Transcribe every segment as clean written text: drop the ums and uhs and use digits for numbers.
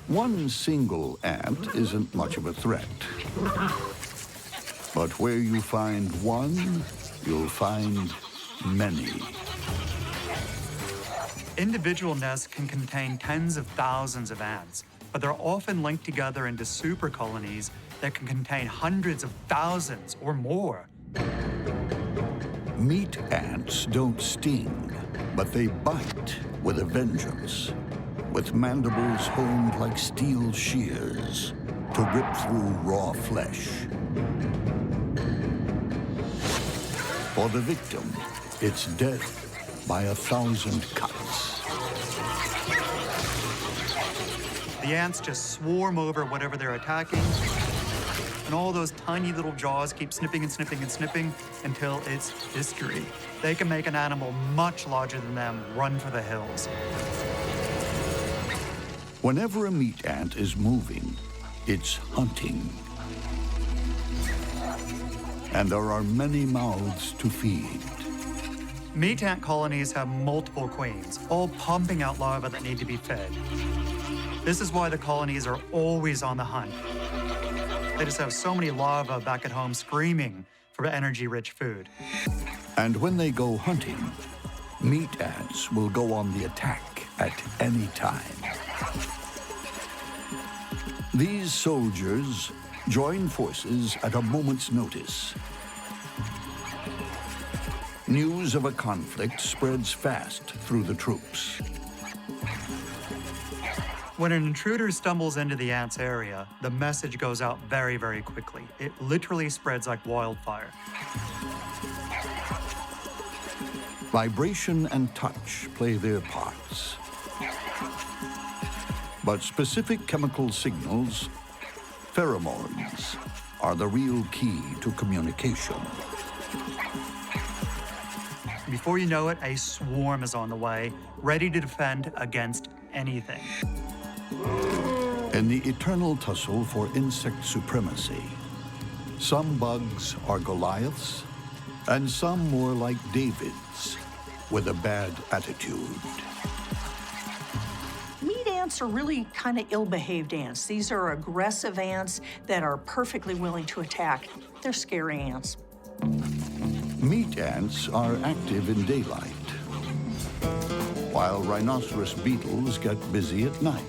One single ant isn't much of a threat. But where you find one, you'll find many. Individual nests can contain tens of thousands of ants, but they're often linked together into super colonies that can contain hundreds of thousands or more. Meat ants don't sting, but they bite with a vengeance, with mandibles honed like steel shears to rip through raw flesh. For the victim, it's death by 1,000 cuts. The ants just swarm over whatever they're attacking, and all those tiny little jaws keep snipping and snipping and snipping until it's history. They can make an animal much larger than them run for the hills. Whenever a meat ant is moving, it's hunting. And there are many mouths to feed. Meat ant colonies have multiple queens, all pumping out larvae that need to be fed. This is why the colonies are always on the hunt. They just have so many larvae back at home screaming for energy-rich food. And when they go hunting, meat ants will go on the attack at any time. These soldiers join forces at a moment's notice. News of a conflict spreads fast through the troops. When an intruder stumbles into the ants' area, the message goes out very, very quickly. It literally spreads like wildfire. Vibration and touch play their parts. But specific chemical signals, pheromones, are the real key to communication. Before you know it, a swarm is on the way, ready to defend against anything. In the eternal tussle for insect supremacy, some bugs are Goliaths, and some more like Davids with a bad attitude. Meat ants are really kind of ill-behaved ants. These are aggressive ants that are perfectly willing to attack. They're scary ants. Meat ants are active in daylight, while rhinoceros beetles get busy at night.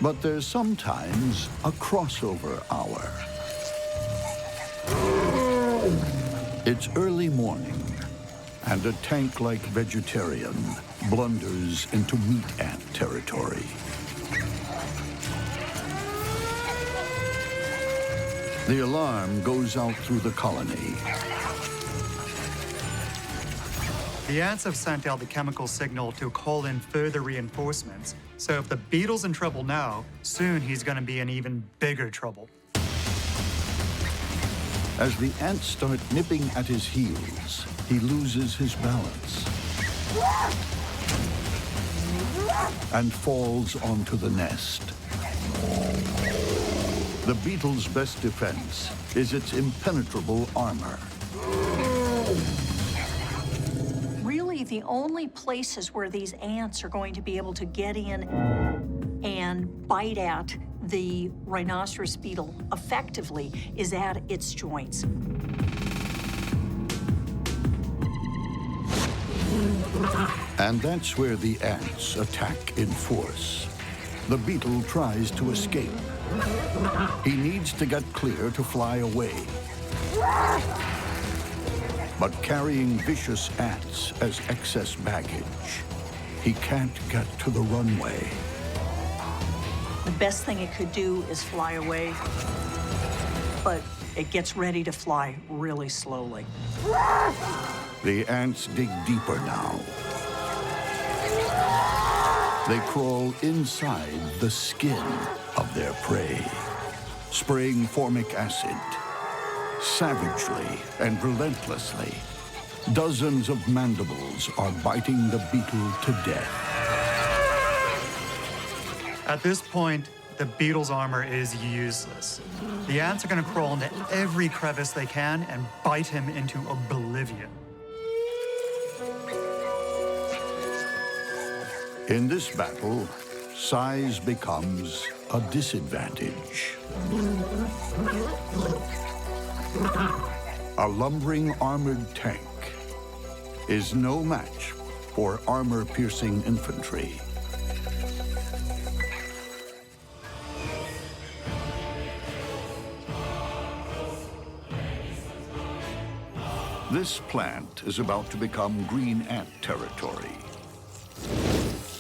But there's sometimes a crossover hour. It's early morning, and a tank-like vegetarian blunders into meat ant territory. The alarm goes out through the colony. The ants have sent out the chemical signal to call in further reinforcements. So if the beetle's in trouble now, soon he's going to be in even bigger trouble. As the ants start nipping at his heels, he loses his balance and falls onto the nest. The beetle's best defense is its impenetrable armor. Really, the only places where these ants are going to be able to get in and bite at the rhinoceros beetle effectively is at its joints. And that's where the ants attack in force. The beetle tries to escape. He needs to get clear to fly away. But carrying vicious ants as excess baggage, he can't get to the runway. The best thing it could do is fly away, but it gets ready to fly really slowly. The ants dig deeper now. They crawl inside the skin of their prey, spraying formic acid. Savagely and relentlessly, dozens of mandibles are biting the beetle to death. At this point, the beetle's armor is useless. The ants are going to crawl into every crevice they can and bite him into oblivion. In this battle, size becomes a disadvantage. A lumbering armored tank is no match for armor-piercing infantry. This plant is about to become green ant territory.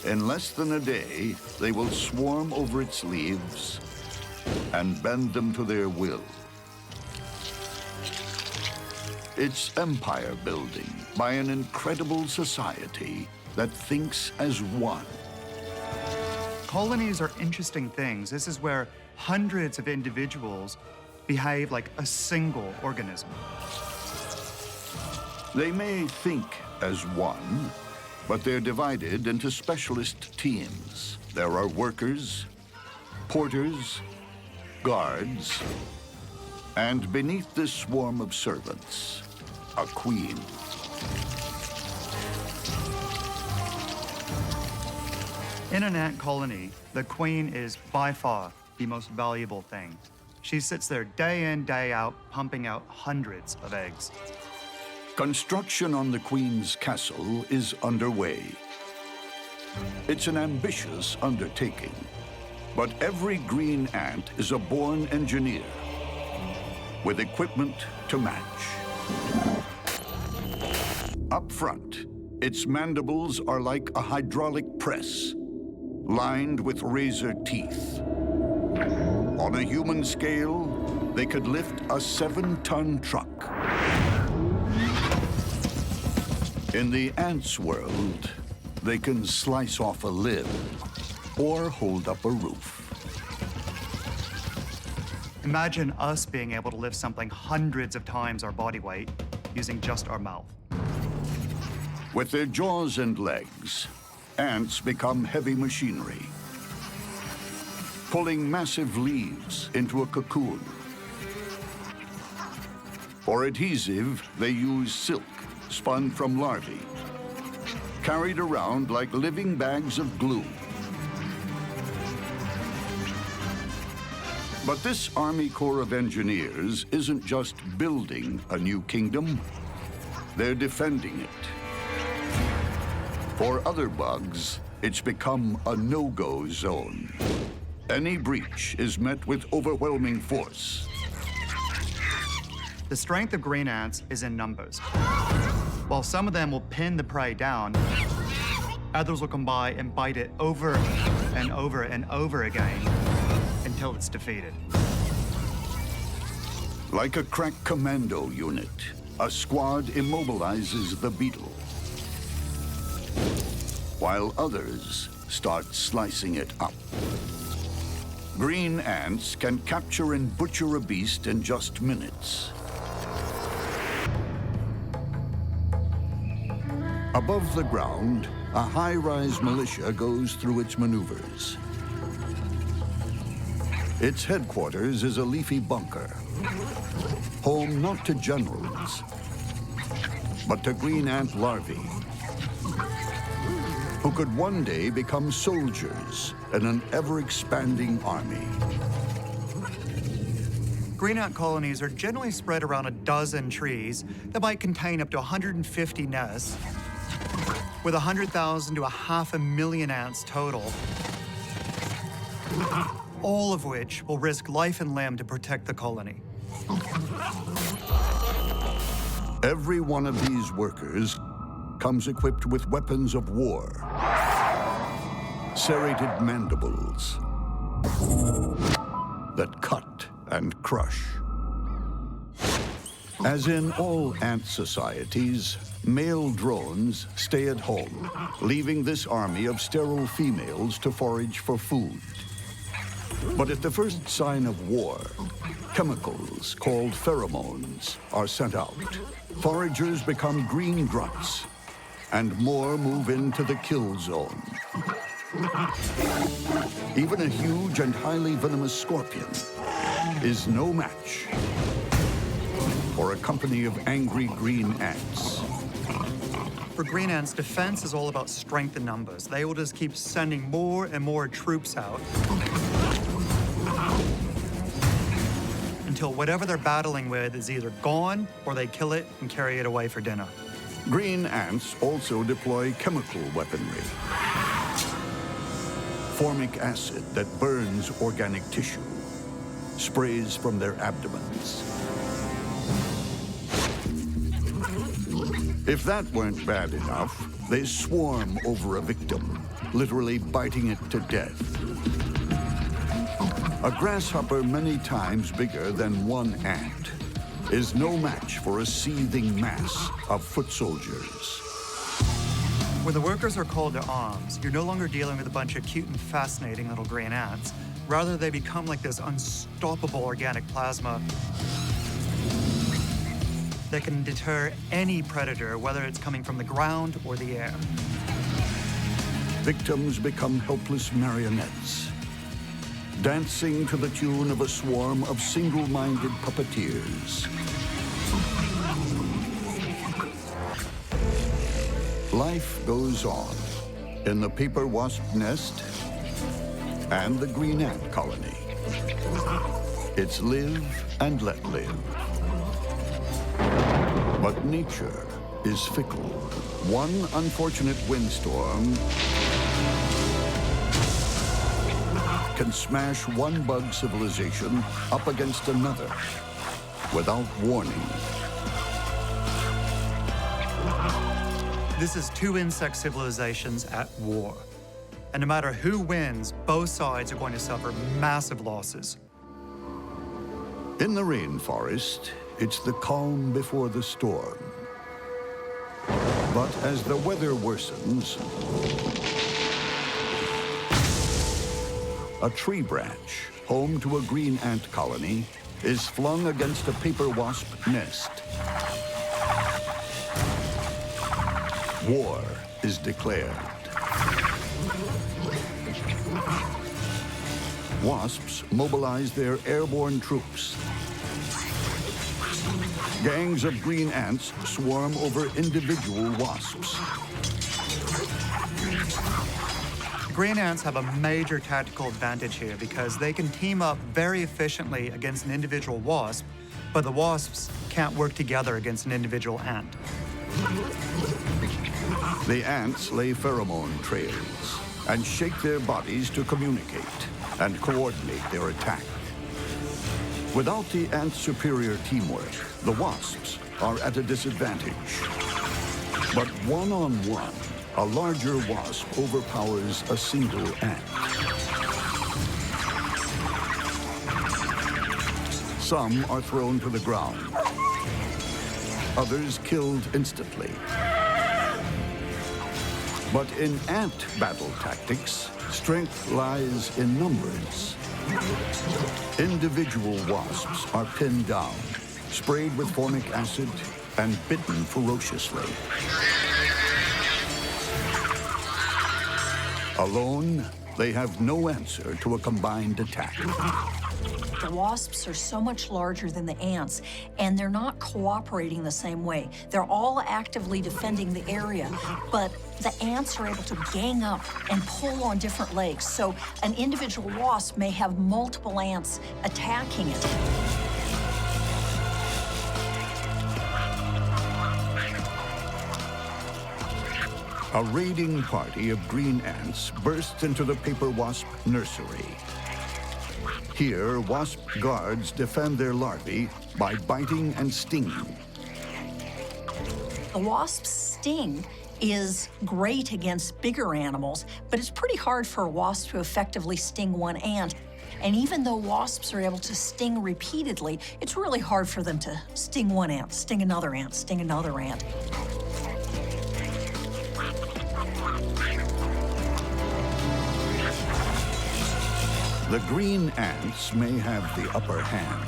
In less than a day, they will swarm over its leaves and bend them to their will. It's empire building by an incredible society that thinks as one. Colonies are interesting things. This is where hundreds of individuals behave like a single organism. They may think as one, but they're divided into specialist teams. There are workers, porters, guards, and beneath this swarm of servants, a queen. In an ant colony, the queen is by far the most valuable thing. She sits there day in, day out, pumping out hundreds of eggs. Construction on the Queen's castle is underway. It's an ambitious undertaking, but every green ant is a born engineer with equipment to match. Up front, its mandibles are like a hydraulic press, lined with razor teeth. On a human scale, they could lift a 7-ton truck. In the ants' world, they can slice off a limb or hold up a roof. Imagine us being able to lift something hundreds of times our body weight using just our mouth. With their jaws and legs, ants become heavy machinery, pulling massive leaves into a cocoon. For adhesive, they use silk spun from larvae, carried around like living bags of glue. But this Army Corps of Engineers isn't just building a new kingdom, they're defending it. For other bugs, it's become a no-go zone. Any breach is met with overwhelming force. The strength of green ants is in numbers. While some of them will pin the prey down, others will come by and bite it over and over and over again until it's defeated. Like a crack commando unit, a squad immobilizes the beetle, while others start slicing it up. Green ants can capture and butcher a beast in just minutes. Above the ground, a high-rise militia goes through its maneuvers. Its headquarters is a leafy bunker, home not to generals, but to green ant larvae, who could one day become soldiers in an ever-expanding army. Green ant colonies are generally spread around a dozen trees that might contain up to 150 nests, with 100,000 to 500,000 ants total, all of which will risk life and limb to protect the colony. Every one of these workers comes equipped with weapons of war, serrated mandibles that cut and crush. As in all ant societies, male drones stay at home, leaving this army of sterile females to forage for food. But at the first sign of war, chemicals called pheromones are sent out. Foragers become green grunts, and more move into the kill zone. Even a huge and highly venomous scorpion is no match for a company of angry green ants. For green ants, defense is all about strength in numbers. They will just keep sending more and more troops out until whatever they're battling with is either gone or they kill it and carry it away for dinner. Green ants also deploy chemical weaponry. Formic acid that burns organic tissue sprays from their abdomens. If that weren't bad enough, they swarm over a victim, literally biting it to death. A grasshopper many times bigger than one ant is no match for a seething mass of foot soldiers. When the workers are called to arms, you're no longer dealing with a bunch of cute and fascinating little green ants. Rather, they become like this unstoppable organic plasma that can deter any predator, whether it's coming from the ground or the air. Victims become helpless marionettes, dancing to the tune of a swarm of single-minded puppeteers. Life goes on in the paper wasp nest and the green ant colony. It's live and let live. But nature is fickle. One unfortunate windstorm can smash one bug civilization up against another without warning. This is two insect civilizations at war. And no matter who wins, both sides are going to suffer massive losses. In the rainforest, it's the calm before the storm. But as the weather worsens, a tree branch, home to a green ant colony, is flung against a paper wasp nest. War is declared. Wasps mobilize their airborne troops. Gangs of green ants swarm over individual wasps. Green ants have a major tactical advantage here because they can team up very efficiently against an individual wasp, but the wasps can't work together against an individual ant. The ants lay pheromone trails and shake their bodies to communicate and coordinate their attack. Without the ants' superior teamwork, the wasps are at a disadvantage. But one-on-one, a larger wasp overpowers a single ant. Some are thrown to the ground, others killed instantly. But in ant battle tactics, strength lies in numbers. Individual wasps are pinned down, sprayed with formic acid, and bitten ferociously. Alone, they have no answer to a combined attack. The wasps are so much larger than the ants, and they're not cooperating the same way. They're all actively defending the area, but the ants are able to gang up and pull on different legs. So an individual wasp may have multiple ants attacking it. A raiding party of green ants bursts into the paper wasp nursery. Here, wasp guards defend their larvae by biting and stinging. The wasp's sting is great against bigger animals, but it's pretty hard for a wasp to effectively sting one ant. And even though wasps are able to sting repeatedly, it's really hard for them to sting one ant, sting another ant, sting another ant. The green ants may have the upper hand,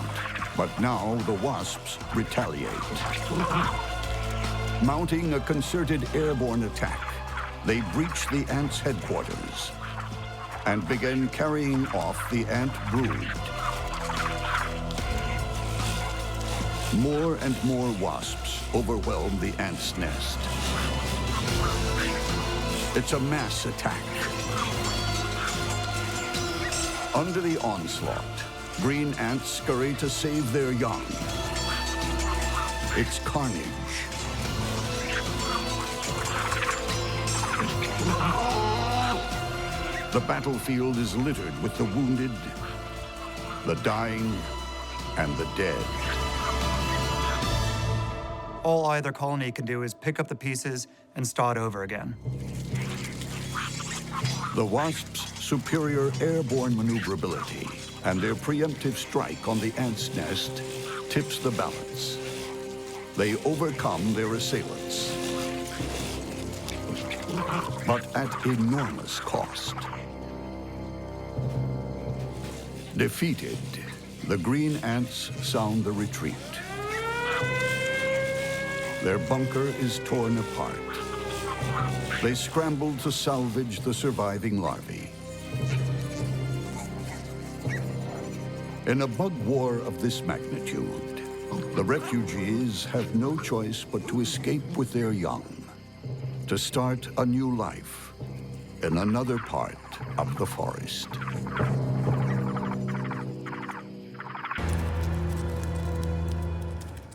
but now the wasps retaliate. Mounting a concerted airborne attack, they breach the ants' headquarters and begin carrying off the ant brood. More and more wasps overwhelm the ants' nest. It's a mass attack. Under the onslaught, green ants scurry to save their young. It's carnage. The battlefield is littered with the wounded, the dying, and the dead. All either colony can do is pick up the pieces and start over again. The wasps' superior airborne maneuverability and their preemptive strike on the ant's nest tips the balance. They overcome their assailants, but at enormous cost. Defeated, the green ants sound the retreat. Their bunker is torn apart. They scramble to salvage the surviving larvae. In a bug war of this magnitude, the refugees have no choice but to escape with their young, to start a new life in another part of the forest.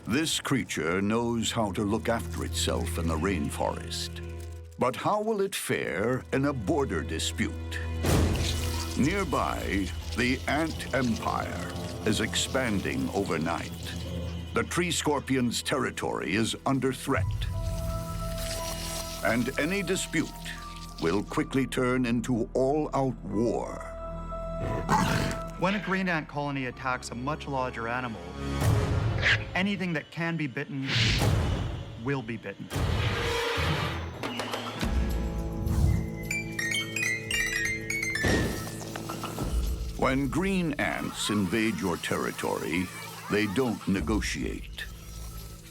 This creature knows how to look after itself in the rainforest. But how will it fare in a border dispute? Nearby, the ant empire is expanding overnight. The tree scorpion's territory is under threat. And any dispute will quickly turn into all-out war. When a green ant colony attacks a much larger animal, anything that can be bitten will be bitten. When green ants invade your territory, they don't negotiate.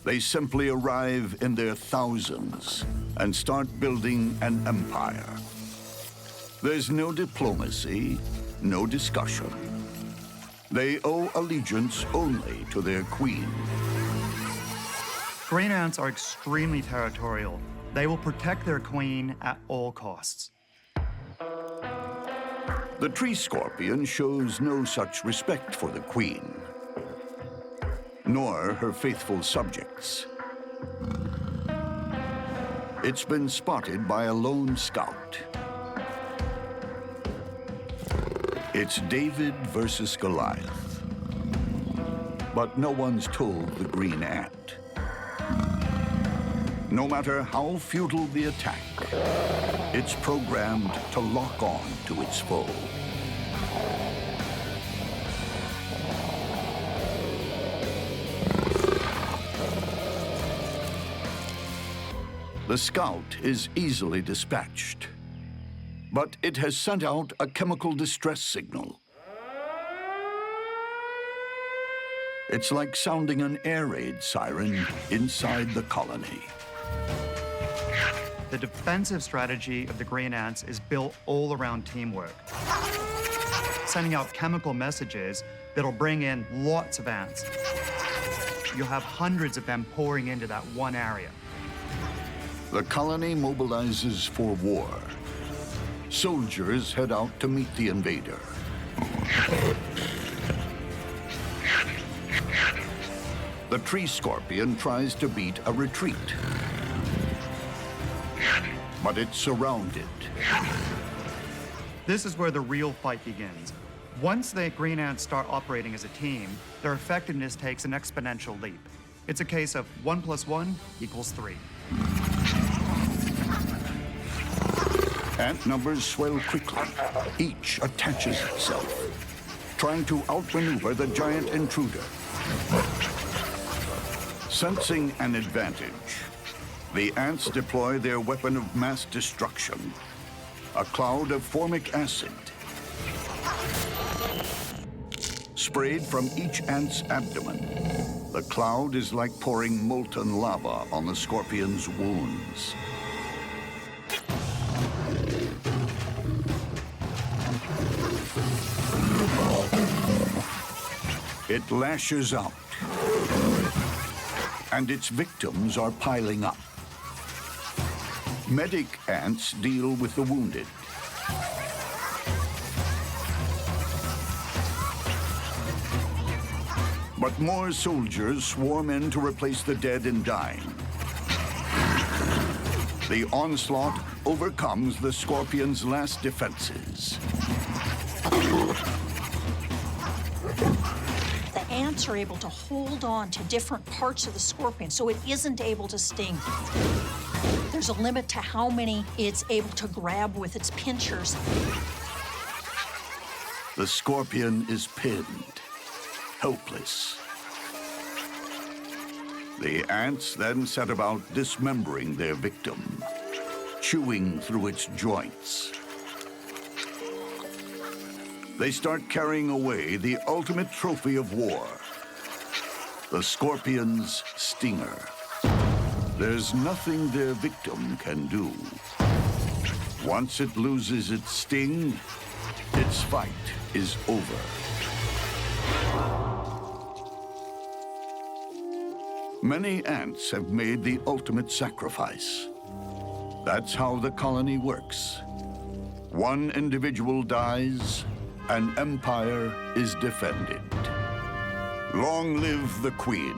They simply arrive in their thousands and start building an empire. There's no diplomacy, no discussion. They owe allegiance only to their queen. Green ants are extremely territorial. They will protect their queen at all costs. The tree scorpion shows no such respect for the queen, nor her faithful subjects. It's been spotted by a lone scout. It's David versus Goliath. But no one's told the green ant. No matter how futile the attack, it's programmed to lock on to its foe. The scout is easily dispatched, but it has sent out a chemical distress signal. It's like sounding an air raid siren inside the colony. The defensive strategy of the green ants is built all around teamwork, sending out chemical messages that'll bring in lots of ants. You'll have hundreds of them pouring into that one area. The colony mobilizes for war. Soldiers head out to meet the invader. The tree scorpion tries to beat a retreat, but it's surrounded. This is where the real fight begins. Once the green ants start operating as a team, their effectiveness takes an exponential leap. It's a case of 1 + 1 = 3. Ant numbers swell quickly. Each attaches itself, trying to outmaneuver the giant intruder. Sensing an advantage, the ants deploy their weapon of mass destruction, a cloud of formic acid. Sprayed from each ant's abdomen, the cloud is like pouring molten lava on the scorpion's wounds. It lashes out, and its victims are piling up. Medic ants deal with the wounded. But more soldiers swarm in to replace the dead and dying. The onslaught overcomes the scorpion's last defenses. The ants are able to hold on to different parts of the scorpion so it isn't able to sting. There's a limit to how many it's able to grab with its pinchers. The scorpion is pinned, helpless. The ants then set about dismembering their victim, chewing through its joints. They start carrying away the ultimate trophy of war, the scorpion's stinger. There's nothing their victim can do. Once it loses its sting, its fight is over. Many ants have made the ultimate sacrifice. That's how the colony works. One individual dies, an empire is defended. Long live the queen.